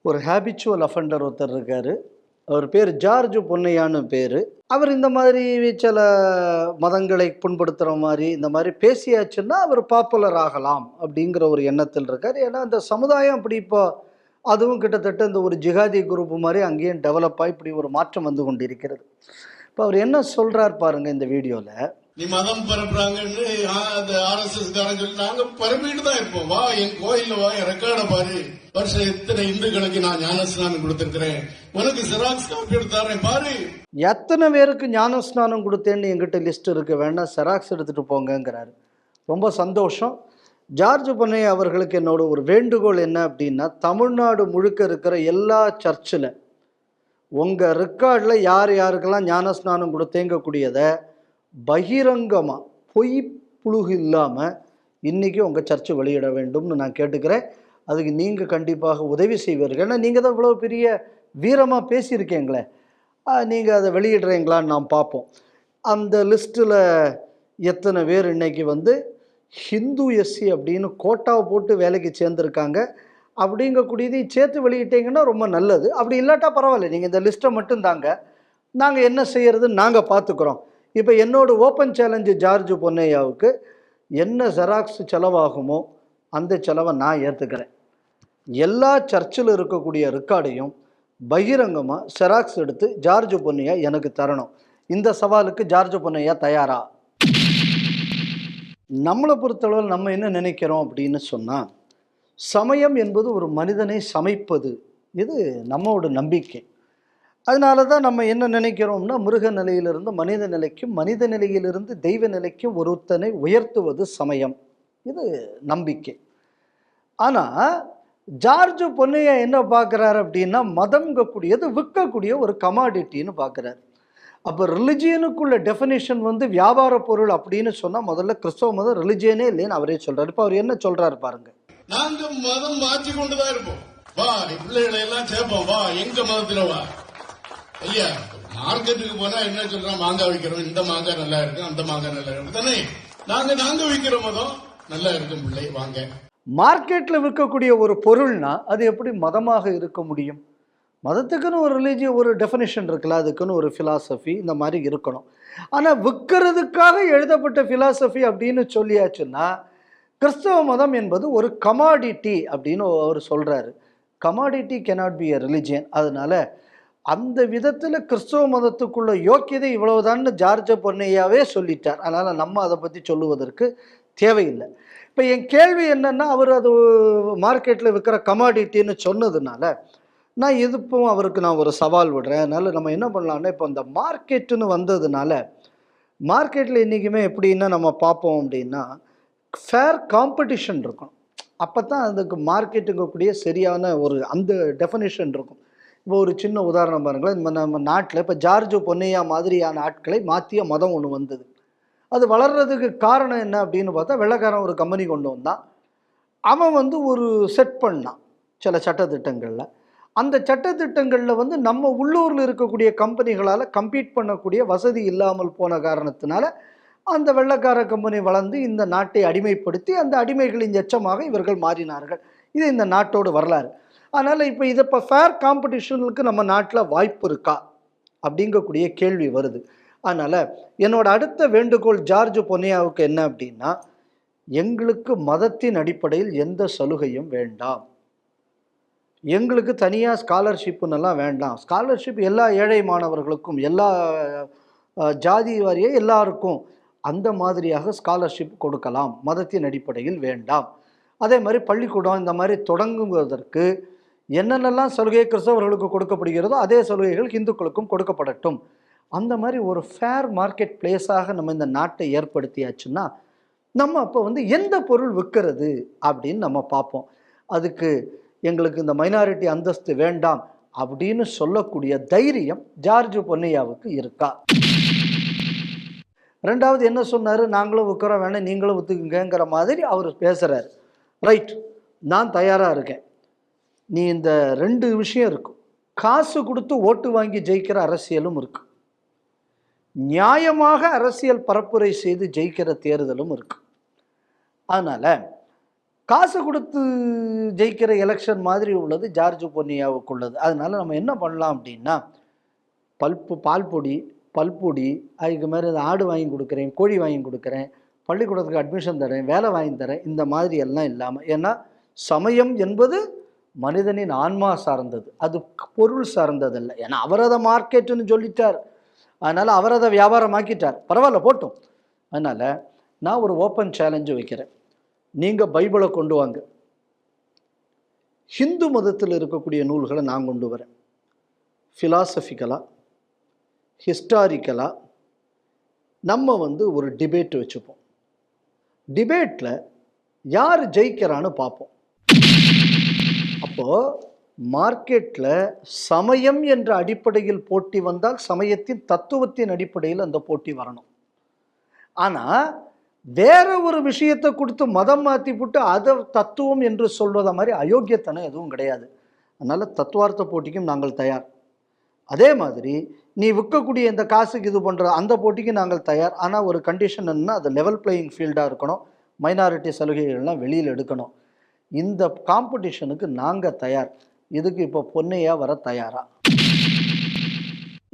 ஒரு habitual offender ஒருத்தர் இருக்கார். அவர் பேர் ஜார்ஜ் பொன்னையான்னு பேர். அவர் இந்த மாதிரி சில மதங்களை புண்படுத்துகிற மாதிரி இந்த மாதிரி பேசியாச்சுன்னா அவர் பாப்புலர் ஆகலாம் அப்படிங்கிற ஒரு எண்ணத்தில் இருக்கார். ஏன்னா அந்த சமுதாயம் அப்படி இப்போ அதுவும் கிட்டத்தட்ட இந்த ஒரு ஜிகாதி குரூப் மாதிரி அங்கேயும் டெவலப் ஆகி இப்படி ஒரு மாற்றம் வந்து கொண்டிருக்கிறது. இப்போ அவர் என்ன சொல்கிறார் பாருங்க இந்த வீடியோவில். நீ மதம் பரப்புறாங்கன்னு RSS காரங்க சொல்லி நாங்க பரப்பிட்டு தான் இருப்போம். வா என் கோயில்ல வா, என் ரெக்கார்ட பாரு, வருஷம் எத்தனை இந்துக்களுக்கு நான் ஞானஸ்நானம் கொடுத்திருக்கிறேன், உனக்கு ஜெராக்ஸ் காப்பி எடுத்தாரேன் பாரு. எத்தனை பேருக்கு ஞானஸ்நானம் கொடுத்தேன்னு எங்கிட்ட லிஸ்ட் இருக்கு, வேணா ஜெராக்ஸ் எடுத்துட்டு போங்கிறாரு. ரொம்ப சந்தோஷம். ஜார்ஜ் பொன்னையா அவர்களுக்கு என்னோட ஒரு வேண்டுகோள் என்ன அப்படின்னா, தமிழ்நாடு முழுக்க இருக்கிற எல்லா சர்ச்சில் உங்கள் ரெக்கார்டில் யார் யாருக்கெல்லாம் ஞானஸ்நானம் கொடுத்தேங்கக்கூடியதை பகிரங்கமாக பொய் புழுகு இல்லாமல் இன்றைக்கி உங்கள் சர்ச்சு வெளியிட வேண்டும்னு நான் கேட்டுக்கிறேன். அதுக்கு நீங்கள் கண்டிப்பாக உதவி செய்வீர்கள். ஏன்னா நீங்கள் தான் இவ்வளோ பெரிய வீரமாக பேசியிருக்கீங்களே, நீங்கள் அதை வெளியிடுறீங்களான்னு நாம் பார்ப்போம். அந்த லிஸ்ட்டில் எத்தனை பேர் இன்றைக்கி வந்து ஹிந்து எஸ்சி அப்படின்னு கோட்டாவை போட்டு வேலைக்கு சேர்ந்துருக்காங்க அப்படிங்கக்கூடியதையும் சேர்த்து வெளியிட்டீங்கன்னா ரொம்ப நல்லது. அப்படி இல்லாட்டா பரவாயில்ல, நீங்கள் இந்த லிஸ்ட்டை மட்டும் தாங்க, நாங்கள் என்ன செய்கிறதுன்னு நாங்கள் பார்த்துக்குறோம். இப்போ என்னோட ஓப்பன் சேலஞ்சு ஜார்ஜ் பொன்னையாவுக்கு என்ன ஜெராக்ஸ் செலவாகுமோ அந்த செலவை நான் ஏற்றுக்கிறேன். எல்லா சர்ச்சில் இருக்கக்கூடிய ரெக்கார்டையும் பகிரங்கமாக ஜெராக்ஸ் எடுத்து ஜார்ஜ் பொன்னையா எனக்கு தரணும். இந்த சவாலுக்கு ஜார்ஜ் பொன்னையா தயாரா? நம்மளை பொறுத்தளவில் நம்ம என்ன நினைக்கிறோம் அப்படின்னு சொன்னால், சமயம் என்பது ஒரு மனிதனை சமைப்பது, இது நம்மளோட நம்பிக்கை. அதனால தான் நம்ம என்ன நினைக்கிறோம்னா, மிருக நிலையிலிருந்து மனித நிலைக்கும், மனித நிலையிலிருந்து தெய்வ நிலைக்கும் ஒருத்தனை உயர்த்துவது சமயம், இது நம்பிக்கை. ஆனால் ஜார்ஜ் பொன்னையா என்ன பார்க்குறாரு அப்படின்னா, மதம்ங்கக்கூடியது விற்கக்கூடிய ஒரு கமாடிட்டின்னு பார்க்குறாரு. அப்போ ரிலிஜியனுக்குள்ள டெஃபினேஷன் வந்து வியாபார பொருள் அப்படின்னு சொன்னால், முதல்ல கிறிஸ்தவ மதம் ரிலிஜியனே இல்லைன்னு அவரே சொல்கிறார். இப்போ அவர் என்ன சொல்கிறாரு பாருங்க. நாங்கள் மதம் மாற்றி கொண்டுதான் இருப்போம். வா நீ பிள்ளைகளை எல்லாம் சேர்ப்போம், வா எங்க மதத்துல வா. ஐயா மார்க்கெட்டுக்கு போனா என்ன சொல்றான், மாங்காய் விற்கிறோம், இந்த மாங்காய் நல்லா இருக்கு, அந்த மாங்காய் நல்லா இருக்கு தானே. நாங்க விற்கிற மதம் நல்லா இருக்கும் பிள்ளை வாங்க. மார்க்கெட்ல விற்கக்கூடிய ஒரு பொருள்னா அது எப்படி மதமாக இருக்க முடியும்? மதத்துக்குன்னு ஒரு ரிலீஜியன் ஒரு டெஃபினிஷன் இருக்குல்ல, அதுக்குன்னு ஒரு ஃபிலாசபி இந்த மாதிரி இருக்கணும். ஆனால் விற்கிறதுக்காக எழுதப்பட்ட ஃபிலாசபி அப்படின்னு சொல்லியாச்சுன்னா, கிறிஸ்தவ மதம் என்பது ஒரு கமாடிட்டி அப்படின்னு அவர் சொல்கிறாரு. Commodity cannot be a religion. அதனால அந்த விதத்தில் கிறிஸ்தவ மதத்துக்குள்ள யோக்கியதை இவ்வளவுதான்னு ஜார்ஜ் பொன்னையாவே சொல்லிட்டார். அதனால் நம்ம அதை பற்றி சொல்லுவதற்கு தேவையில்லை. இப்போ என் கேள்வி என்னென்னா, அவர் அது மார்க்கெட்டில் விற்கிற கமாடிட்டின்னு சொன்னதுனால நான் இதுப்பும் அவருக்கு நான் ஒரு சவால் விடுறேன். அதனால் நம்ம என்ன பண்ணலான்னா, இப்போ இந்த மார்க்கெட்டுன்னு வந்ததுனால மார்க்கெட்டில் இன்றைக்குமே எப்படின்னா நம்ம பார்ப்போம் அப்படின்னா, ஃபேர் காம்படிஷன் இருக்கணும். அப்போ தான் அதுக்கு மார்க்கெட்டுங்கக்கூடிய சரியான ஒரு அந்த டெஃபினேஷன் இருக்கும். இப்போ ஒரு சின்ன உதாரணம் பாருங்களேன். நம்ம நாட்டில் இப்போ ஜார்ஜ் பொன்னையா மாதிரியான ஆட்களை மாற்றிய மதம் ஒன்று வந்தது. அது வளர்கிறதுக்கு காரணம் என்ன அப்படின்னு பார்த்தா, வெள்ளைக்காரன் ஒரு கம்பெனி கொண்டு வந்தான். அவன் வந்து ஒரு செட் பண்ணான் சில சட்டத்திட்டங்களில். அந்த சட்டத்திட்டங்களில் வந்து நம்ம உள்ளூரில் இருக்கக்கூடிய கம்பெனிகளால் கம்பீட் பண்ணக்கூடிய வசதி இல்லாமல் போன காரணத்தினால அந்த வெள்ளைக்கார கம்பெனி வளர்ந்து இந்த நாட்டை அடிமைப்படுத்தி அந்த அடிமைகளின் எச்சமாக இவர்கள் மாறினார்கள். இது இந்த நாட்டோட வரலாறு. அதனால் இப்போ இதை இப்போ ஃபேர் காம்படிஷனுக்கு நம்ம நாட்டில் வாய்ப்பு இருக்கா அப்படிங்கக்கூடிய கேள்வி வருது. அதனால் என்னோட அடுத்த வேண்டுகோள் ஜார்ஜ் பொன்னையாவுக்கு என்ன அப்படின்னா, எங்களுக்கு மதத்தின் அடிப்படையில் எந்த சலுகையும் வேண்டாம், எங்களுக்கு தனியாக ஸ்காலர்ஷிப்புன்னெல்லாம் வேண்டாம். ஸ்காலர்ஷிப் எல்லா ஏழை மாணவர்களுக்கும், எல்லா ஜாதி வாரிய எல்லாருக்கும் அந்த மாதிரியாக ஸ்காலர்ஷிப் கொடுக்கலாம், மதத்தின் அடிப்படையில் வேண்டாம். அதே மாதிரி பள்ளிக்கூடம் இந்த மாதிரி தொடங்குவதற்கு என்னென்னலாம் சலுகை கிறிஸ்தவர்களுக்கு கொடுக்கப்படுகிறதோ அதே சலுகைகள் இந்துக்களுக்கும் கொடுக்கப்படட்டும். அந்த மாதிரி ஒரு ஃபேர் மார்க்கெட் பிளேஸாக நம்ம இந்த நாட்டை ஏற்படுத்தியாச்சுன்னா, நம்ம அப்போ வந்து எந்த பொருள் விற்கிறது அப்படின்னு நம்ம பார்ப்போம். அதுக்கு எங்களுக்கு இந்த மைனாரிட்டி அந்தஸ்து வேண்டாம் அப்படின்னு சொல்லக்கூடிய தைரியம் ஜார்ஜ் பொன்னையாவுக்கு இருக்கா? ரெண்டாவது என்ன சொன்னார், நாங்களும் விற்கிறோம், வேணாம் நீங்களும் விற்றுக்குங்கிற மாதிரி அவர் பேசுகிறார். ரைட், நான் தயாராக இருக்கேன். நீ இந்த ரெண்டு விஷயம் இருக்கும், காசு கொடுத்து ஓட்டு வாங்கி ஜெயிக்கிற அரசியலும் இருக்கு, நியாயமாக அரசியல் பரப்புரை செய்து ஜெயிக்கிற தேர்தலும் இருக்கு. அதனால் காசு கொடுத்து ஜெயிக்கிற எலெக்ஷன் மாதிரி உள்ளது ஜார்ஜ் பொன்னியாவுக்கு உள்ளது. அதனால நம்ம என்ன பண்ணலாம் அப்படின்னா, பால் பொடி, பல்பொடி, அதுக்கு மாதிரி ஆடு வாங்கி கொடுக்குறேன், கோழி வாங்கி கொடுக்குறேன், பள்ளிக்கூடத்துக்கு அட்மிஷன் தரேன், வேலை வாங்கி தரேன், இந்த மாதிரி எல்லாம் இல்லாமல். ஏன்னா சமயம் என்பது மனிதனின் ஆன்மா சார்ந்தது, அது பொருள் சார்ந்ததல்ல. ஏன்னா அவர் அதை மார்க்கெட்டுன்னு சொல்லிட்டார், அதனால் அவர் அதை வியாபாரமாக்கிட்டார். பரவாயில்ல, போட்டும். அதனால் நான் ஒரு ஓப்பன் சேலஞ்சு வைக்கிறேன். நீங்கள் பைபிளை கொண்டு வாங்க, ஹிந்து மதத்தில் இருக்கக்கூடிய நூல்களை நான் கொண்டு வரேன். ஃபிலாசபிக்கலாக, ஹிஸ்டாரிக்கலாக நம்ம ஒரு டிபேட் வச்சுப்போம். டிபேட்டில் யார் ஜெயிக்கிறான்னு பார்ப்போம். அப்போது மார்க்கெட்டில் சமயம் என்ற அடிப்படையில் போட்டி வந்தால் சமயத்தின் தத்துவத்தின் அடிப்படையில் அந்த போட்டி வரணும். ஆனால் வேற ஒரு விஷயத்தை கொடுத்து மதம் மாற்றி போட்டு அதை தத்துவம் என்று சொல்வத மாதிரி அயோக்கியத்தனம் எதுவும் கிடையாது. அதனால் தத்துவார்த்த போட்டிக்கும் நாங்கள் தயார். அதே மாதிரி நீ விற்கக்கூடிய இந்த காசுக்கு இது பண்ணுற அந்த போட்டிக்கு நாங்கள் தயார். ஆனால் ஒரு கண்டிஷன் என்னன்னா, அது லெவல் பிளேயிங் ஃபீல்டாக இருக்கணும், மைனாரிட்டி சலுகைகள்லாம் வெளியில் எடுக்கணும். இந்த காம்படிஷனுக்கு நாங்கள் தயார். இதுக்கு இப்போ பொன்னையா வர தயாரா?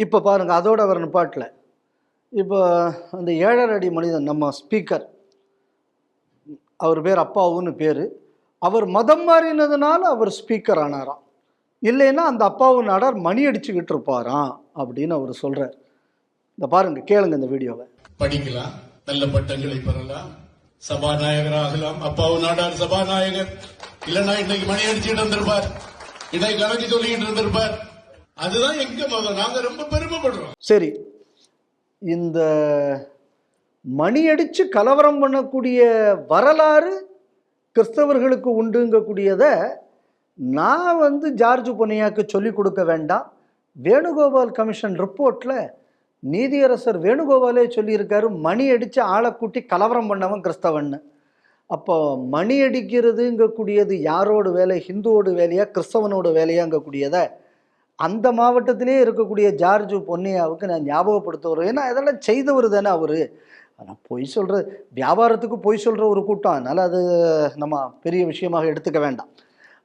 இப்போ பாருங்கள், அதோட அவர் நிப்பாட்டில் இப்போ அந்த 7.5 அடி மனிதன் நம்ம ஸ்பீக்கர், அவர் பேர் அப்பாவுன்னு பேர், அவர் மதம் மாறினதுனால அவர் ஸ்பீக்கர் ஆனாராம். இல்லைன்னா அந்த அப்பாவு நாடார் மணி அடிச்சுக்கிட்டு இருப்பாராம் அப்படின்னு அவர் சொல்றார். இந்த பாருங்க, கேளுங்க இந்த வீடியோவை. படிக்கலாம், நல்ல பட்டங்களை பெறலாம், சபாநாயகர் ஆகலாம். அப்பாவு நாடார் சபாநாயகர் இல்லைன்னா இன்னைக்கு மணி அடிச்சுட்டு இருந்திருப்பார், இடை கணக்கு சொல்லிக்கிட்டு இருந்திருப்பார். அதுதான் எங்க மதம். நாங்க ரொம்ப பெருமைப்படுறோம். சரி, இந்த மணி அடிச்சு கலவரம் பண்ணக்கூடிய வரலாறு கிறிஸ்தவர்களுக்கு உண்டுங்கக்கூடியதை நான் ஜார்ஜ் பொன்னையாக்கு சொல்லிக் கொடுக்க வேண்டாம். வேணுகோபால் கமிஷன் ரிப்போர்ட்டில் நீதியரசர் வேணுகோபாலே சொல்லியிருக்காரு, மணி அடித்து ஆளை கூட்டி கலவரம் பண்ணவன் கிறிஸ்தவன்னு. அப்போ மணி அடிக்கிறதுங்கக்கூடியது யாரோட வேலை? ஹிந்துவோட வேலையா கிறிஸ்தவனோட வேலையாங்கக்கூடியதை அந்த மாவட்டத்திலே இருக்கக்கூடிய ஜார்ஜ் பொன்னையாவுக்கு நான் ஞாபகப்படுத்த வருவேன். ஏன்னா இதெல்லாம் செய்தவர் தானே அவர். ஆனால் பொய் சொல்கிற, வியாபாரத்துக்கு பொய் சொல்கிற ஒரு கூட்டம், அதனால் அது நம்ம பெரிய விஷயமாக எடுத்துக்க வேண்டாம்.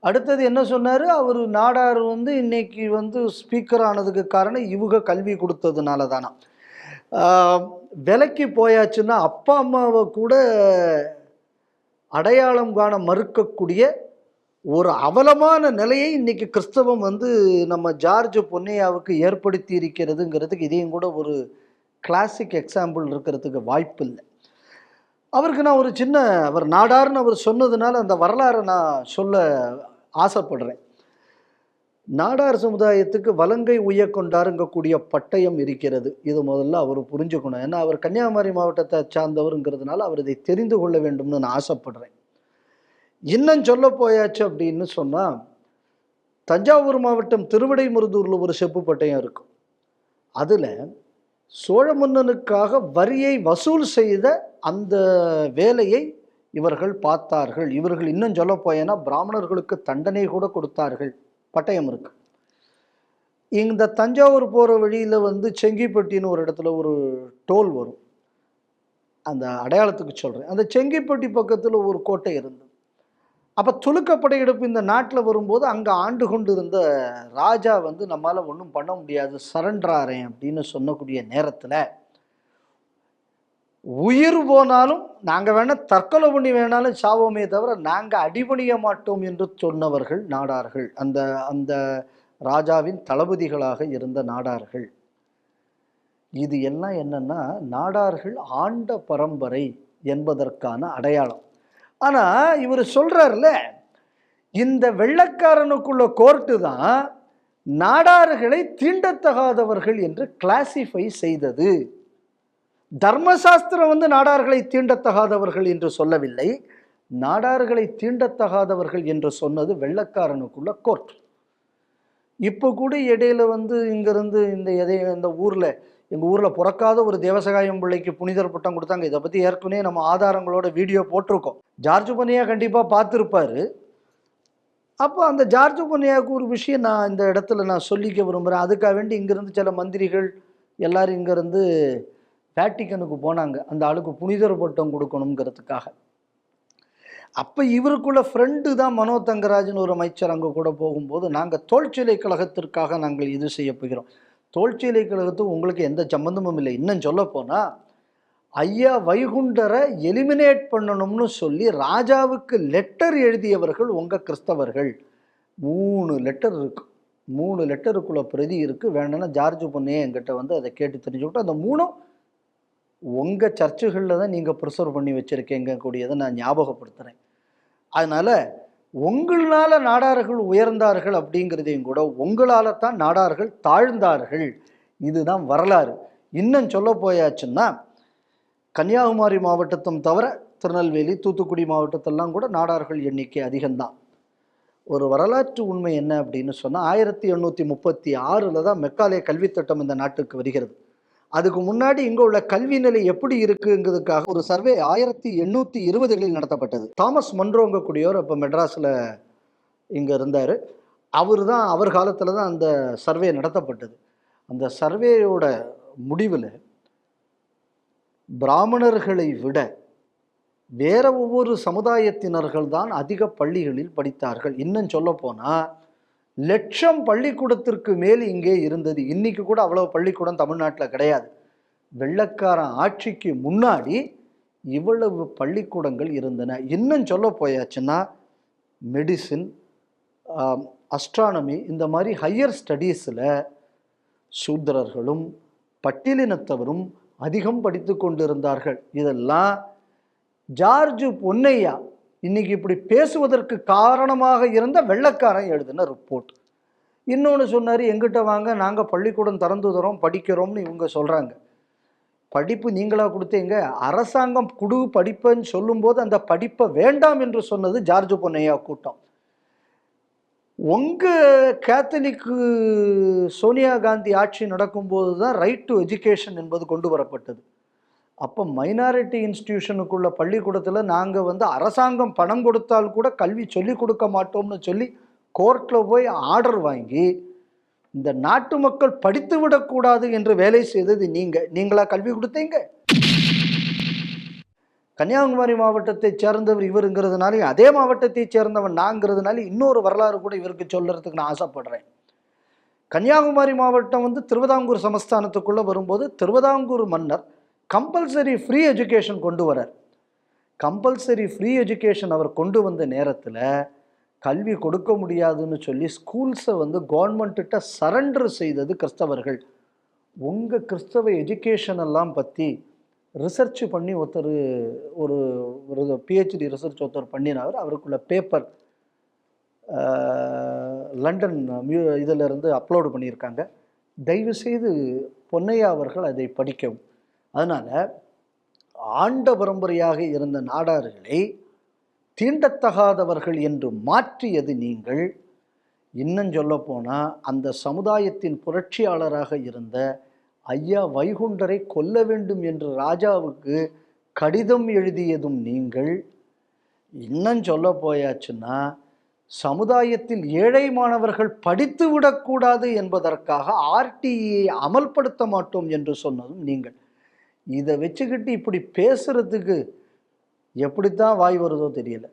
அடுத்தது என்ன சொன்னார் அவர்? நாடார் இன்னைக்கு ஸ்பீக்கர் ஆனதுக்கு காரணம் இவங்க கல்வி கொடுத்ததுனால தானா. விலைக்கு போயாச்சுன்னா அப்பா அம்மாவை கூட அடையாளம் காண மறுக்கக்கூடிய ஒரு அவலமான நிலையை இன்னைக்கு கிறிஸ்தவம் நம்ம ஜார்ஜ் பொன்னையாவுக்கு ஏற்படுத்தி இருக்கிறதுங்கிறதுக்கு இதையும் கூட ஒரு கிளாசிக் எக்ஸாம்பிள் இருக்கிறதுக்கு வாய்ப்பு இல்லை. அவருக்கு நான் ஒரு சின்ன, அவர் நாடார்னு அவர் சொன்னதுனால அந்த வரலாறை நான் சொல்ல ஆசைப்படுறேன். நாடார் சமுதாயத்துக்கு வலங்கை உய்ய கொண்டாருங்கக்கூடிய பட்டயம் இருக்கிறது. இது முதல்ல அவர் புரிஞ்சுக்கணும். ஏன்னா அவர் கன்னியாகுமரி மாவட்டத்தை சார்ந்தவருங்கிறதுனால அவர் இதை தெரிந்து கொள்ள வேண்டும்னு நான் ஆசைப்படுறேன். இன்னும் சொல்ல போயாச்சு அப்படின்னு சொன்னால், தஞ்சாவூர் மாவட்டம் திருவிடைமருதூரில் ஒரு செப்பு பட்டயம் இருக்கும். அதில் சோழ மன்னனுக்காக வரியை வசூல் செய்த அந்த வேலையை இவர்கள் பார்த்தார்கள். இவர்கள் இன்னும் சொல்ல போயேன்னா பிராமணர்களுக்கு தண்டனை கூட கொடுத்தார்கள். பட்டயம் இருக்கு. இந்த தஞ்சாவூர் போகிற வழியில் செங்கிப்பட்டின்னு ஒரு இடத்துல ஒரு டோல் வரும். அந்த அடையாளத்துக்கு சொல்கிறேன். அந்த செங்கிப்பட்டி பக்கத்தில் ஒரு கோட்டை இருந்தது. அப்போ துலுக்க படையெடுப்பு இந்த நாட்டில் வரும்போது அங்கே ஆண்டு கொண்டு இருந்த ராஜா நம்மளால் ஒன்றும் பண்ண முடியாது, சரண்டராறேன் அப்படின்னு சொன்னக்கூடிய நேரத்தில், உயிர் போனாலும் நாங்கள் வேணால் தற்கொலை பண்ணி வேணாலும் சாவோமே தவிர நாங்கள் அடிபணிய மாட்டோம் என்று சொன்னவர்கள் நாடார்கள். அந்த அந்த ராஜாவின் தளபதிகளாக இருந்த நாடார்கள். இது எல்லாம் என்னன்னா, நாடார்கள் ஆண்ட பரம்பரை என்பதற்கான அடையாளம். ஆனால் இவர் சொல்றாருல, இந்த வெள்ளைக்காரனுக்குள்ள கோர்ட்டு தான் நாடார்களை தீண்டத்தகாதவர்கள் என்று கிளாசிஃபை செய்தது. தர்மசாஸ்திரம் நாடார்களை தீண்டத்தகாதவர்கள் என்று சொல்லவில்லை, நாடார்களை தீண்டத்தகாதவர்கள் என்று சொன்னது வெள்ளைக்காரனுக்குள்ள கோர்ட். இப்போ கூட இடையில இங்கிருந்து இந்த ஊரில், எங்கள் ஊரில் பிறக்காத ஒரு தேவசகாயம் பிள்ளைக்கு புனிதர் பட்டம் கொடுத்தாங்க. இதை பற்றி ஏற்கனவே நம்ம ஆதாரங்களோட வீடியோ போட்டிருக்கோம். ஜார்ஜ் பொன்னையா கண்டிப்பாக பார்த்துருப்பாரு. அப்போ அந்த ஜார்ஜ் பொன்னையாவுக்கு ஒரு விஷயம் நான் இந்த இடத்துல நான் சொல்லிக்க விரும்புகிறேன். அதுக்காக வேண்டி இங்கேருந்து சில மந்திரிகள் எல்லாரும் இங்கேருந்து வேட்டிக்கனுக்கு போனாங்க, அந்த ஆளுக்கு புனிதர் பட்டம் கொடுக்கணுங்கிறதுக்காக. அப்போ இவருக்குள்ள ஃப்ரெண்டு தான் மனோ தங்கராஜன் ஒரு அமைச்சர் அங்கே கூட போகும்போது, நாங்கள் தோல்ச்சிலை கழகத்திற்காக நாங்கள் இது செய்ய போகிறோம். தோல்ச்சிலை கழகத்துக்கு உங்களுக்கு எந்த சம்பந்தமும் இல்லை. இன்னும் சொல்ல போனால் ஐயா வைகுண்டரை எலிமினேட் பண்ணணும்னு சொல்லி ராஜாவுக்கு லெட்டர் எழுதியவர்கள் உங்கள் கிறிஸ்தவர்கள். 3 லெட்டர் இருக்கு. 3 லெட்டருக்குள்ள பிரதி இருக்கு. வேணும்னா ஜார்ஜ் பொன்னையே என்கிட்ட வந்து அதை கேட்டு தெரிஞ்சுக்கிட்டு, அந்த 3ம் உங்கள் சர்ச்சுகளில் தான் நீங்கள் ப்ரிசர்வ் பண்ணி வச்சுருக்கீங்க கூடியதை நான் ஞாபகப்படுத்துகிறேன். அதனால் உங்களால் நாடார்கள் உயர்ந்தார்கள் அப்படிங்கிறதையும் கூட உங்களால் தான் நாடார்கள் தாழ்ந்தார்கள். இதுதான் வரலாறு. இன்னும் சொல்ல போயாச்சுன்னா கன்னியாகுமரி மாவட்டத்தும் தவிர திருநெல்வேலி, தூத்துக்குடி மாவட்டத்தெல்லாம் கூட நாடார்கள் எண்ணிக்கை அதிகம்தான். ஒரு வரலாற்று உண்மை என்ன அப்படின்னு சொன்னால் 1836 தான் மெக்காலே கல்வித்திட்டம் இந்த நாட்டுக்கு வருகிறது. அதுக்கு முன்னாடி இங்கே உள்ள கல்வி நிலை எப்படி இருக்குங்கிறதுக்காக ஒரு சர்வே 1820களில் நடத்தப்பட்டது. தாமஸ் மன்ரோங்க கூடியோர் இப்போ மெட்ராஸில் இங்கே இருந்தார். அவர் காலத்தில் தான் அந்த சர்வே நடத்தப்பட்டது. அந்த சர்வேயோட முடிவில் பிராமணர்களை விட வேற ஒவ்வொரு சமுதாயத்தினர்கள் தான் அதிக பள்ளிகளில் படித்தார்கள். இன்னும் சொல்ல போனால் 1,00,000 பள்ளிக்கூடத்திற்கு மேல் இங்கே இருந்தது. இன்னைக்கு கூட அவ்வளவு பள்ளிக்கூடம் தமிழ்நாட்டில் கிடையாது. வெள்ளைக்காரன் ஆட்சிக்கு முன்னாடி இவ்வளவு பள்ளிக்கூடங்கள் இருந்தன. இன்னும் சொல்ல போயாச்சுன்னா மெடிசின், அஸ்ட்ரானமி, இந்த மாதிரி ஹையர் ஸ்டடீஸில் சூத்திரர்களும் பட்டியலினத்தவரும் அதிகம் படித்து கொண்டிருந்தார்கள். இதெல்லாம் ஜார்ஜ் பொன்னையா இன்னைக்கு இப்படி பேசுவதற்கு காரணமாக இருந்த வெள்ளைக்காரன் எழுதின ரிப்போர்ட். இன்னொன்று சொன்னார், எங்கிட்ட வாங்க, நாங்கள் பள்ளிக்கூடம் திறந்து தரோம், படிக்கிறோம்னு இவங்க சொல்கிறாங்க. படிப்பு நீங்களாக கொடுத்தீங்க. அரசாங்கம் குடு படிப்பேன்னு சொல்லும்போது அந்த படிப்பை வேண்டாம் என்று சொன்னது ஜார்ஜ் பொன்னையா கூட்டம். உங்கள் கேத்தலிக்கு சோனியா காந்தி ஆட்சி நடக்கும்போது தான் ரைட் டு எஜுகேஷன் என்பது கொண்டு வரப்பட்டது. அப்போ மைனாரிட்டி இன்ஸ்டிடியூஷனுக்குள்ள பள்ளிக்கூடத்தில் நாங்கள் வந்து அரசாங்கம் பணம் கொடுத்தால் கூட கல்வி சொல்லிக் கொடுக்க மாட்டோம்னு சொல்லி கோர்ட்டில் போய் ஆர்டர் வாங்கி இந்த நாட்டு மக்கள் படித்து விடக்கூடாது என்று வேலை செய்தது நீங்களா கல்வி கொடுத்தீங்க? கன்னியாகுமரி மாவட்டத்தை சேர்ந்தவர் இவருங்கிறதுனால, அதே மாவட்டத்தை சேர்ந்தவன் நாங்கிறதுனால இன்னொரு வரலாறு கூட இவருக்கு சொல்றதுக்கு நான் ஆசைப்படுறேன். கன்னியாகுமரி மாவட்டம் வந்து திருவிதாங்கூர் சமஸ்தானத்துக்குள்ளே வரும்போது திருவிதாங்கூர் மன்னர் கம்பல்சரி ஃப்ரீ எஜுகேஷன் கொண்டு வரார். கம்பல்சரி ஃப்ரீ எஜுகேஷன் அவர் கொண்டு வந்த நேரத்தில் கல்வி கொடுக்க முடியாதுன்னு சொல்லி ஸ்கூல்ஸை வந்து கவர்மெண்ட்டிட்ட சரண்டர் செய்தது கிறிஸ்தவர்கள். உங்கள் கிறிஸ்தவ எஜுகேஷன் எல்லாம் பற்றி ரிசர்ச் பண்ணி ஒரு பிஹெச்டி ரிசர்ச் ஒருத்தர் பண்ணினார். அவருக்குள்ள பேப்பர் லண்டன் இதிலிருந்து அப்லோடு பண்ணியிருக்காங்க. தயவுசெய்து பொன்னையா அவர்கள் அதை படிக்கவும். அதனால் ஆண்ட பரம்பரையாக இருந்த நாடார்களை தீண்டத்தகாதவர்கள் என்று மாற்றியது நீங்கள். இன்னும் சொல்ல போனால் அந்த சமுதாயத்தின் புரட்சியாளராக இருந்த ஐயா வைகுண்டரை கொல்ல வேண்டும் என்று ராஜாவுக்கு கடிதம் எழுதியதும் நீங்கள். இன்னும் சொல்ல போயாச்சுன்னா சமுதாயத்தில் ஏழை மாணவர்கள் படித்து விடக்கூடாது என்பதற்காக ஆர்டிஐ அமல்படுத்த மாட்டோம் என்று சொன்னதும் நீங்கள். இதை வச்சுக்கிட்டு இப்படி பேசுறதுக்கு எப்படித்தான் வாய் வருதோ தெரியல.